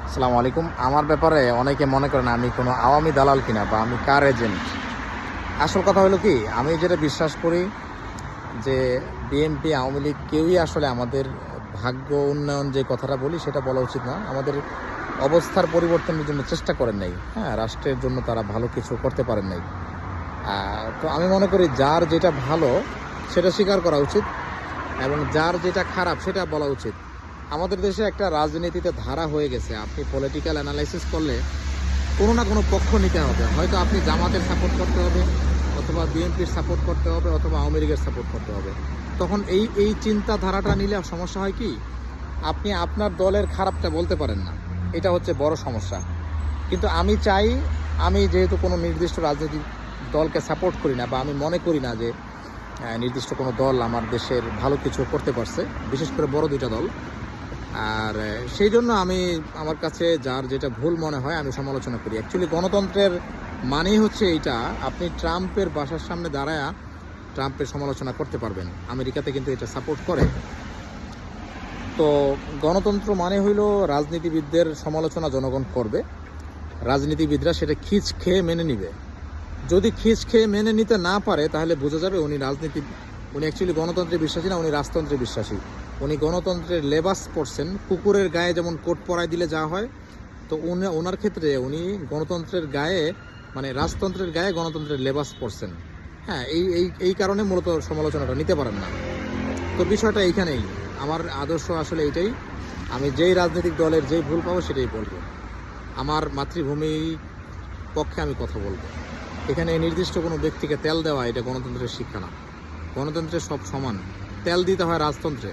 আসসালামু আলাইকুম। আমার ব্যাপারে অনেকে মনে করেন আমি কোনো আওয়ামী দালাল কিনা বা আমি কার এজেন্ট। আসল কথা হলো কি, আমি যেটা বিশ্বাস করি যে বিএনপি আওয়ামী লীগ কেউই আসলে আমাদের ভাগ্য উন্নয়ন যে কথাটা বলি সেটা বলা উচিত না। আমাদের অবস্থার পরিবর্তনের জন্য চেষ্টা করেন নাই, হ্যাঁ, রাষ্ট্রের জন্য তারা ভালো কিছু করতে পারেন নাই। তো আমি মনে করি যার যেটা ভালো সেটা স্বীকার করা উচিত এবং যার যেটা খারাপ সেটা বলা উচিত। আমাদের দেশে একটা রাজনীতিতে ধারা হয়ে গেছে, আপনি পলিটিক্যাল অ্যানালাইসিস করলে কোনো না কোনো পক্ষ নিতে হবে। হয়তো আপনি জামাতের সাপোর্ট করতে হবে, অথবা বিএনপির সাপোর্ট করতে হবে, অথবা আওয়ামী লীগের সাপোর্ট করতে হবে। তখন এই চিন্তাধারাটা নিলে সমস্যা হয় কি, আপনি আপনার দলের খারাপটা বলতে পারেন না, এটা হচ্ছে বড় সমস্যা। কিন্তু আমি চাই, আমি যেহেতু কোনো নির্দিষ্ট রাজনৈতিক দলকে সাপোর্ট করি না বা আমি মনে করি না যে নির্দিষ্ট কোনো দল আমার দেশের ভালো কিছু করতে পারছে, বিশেষ করে বড় দুইটা দল। আর সেই জন্য আমি আমার কাছে যার যেটা ভুল মনে হয় আমি সমালোচনা করি। অ্যাকচুয়ালি গণতন্ত্রের মানেই হচ্ছে এইটা, আপনি ট্রাম্পের বাসার সামনে দাঁড়ায়া ট্রাম্পের সমালোচনা করতে পারবেন। আমেরিকাতে কিন্তু এটা সাপোর্ট করে। তো গণতন্ত্র মানে হইল রাজনীতিবিদদের সমালোচনা জনগণ করবে, রাজনীতিবিদরা সেটা খিচ খেয়ে মেনে নিবে। যদি খিচ খেয়ে মেনে নিতে না পারে তাহলে বোঝা যাবে উনি অ্যাকচুয়ালি গণতন্ত্রে বিশ্বাসী না, উনি রাজতন্ত্রে বিশ্বাসী। উনি গণতন্ত্রের লেবাস পরছেন, কুকুরের গায়ে যেমন কোট পরায় দিলে যা হয়, তো ওনার ক্ষেত্রে উনি গণতন্ত্রের গায়ে, মানে রাজতন্ত্রের গায়ে গণতন্ত্রের লেবাস পরছেন। হ্যাঁ, এই কারণে মূলত সমালোচনাটা নিতে পারেন না। তো বিষয়টা এইখানেই, আমার আদর্শ আসলে এইটাই, আমি যেই রাজনৈতিক দলের যেই ভুল পাবো সেটাই বলবো। আমার মাতৃভূমির পক্ষে আমি কথা বলবো। এখানে নির্দিষ্ট কোনো ব্যক্তিকে তেল দেওয়া এটা গণতন্ত্রের শিক্ষা না। গণতন্ত্রে সব সমান, তেল দিতে হয় রাজতন্ত্রে।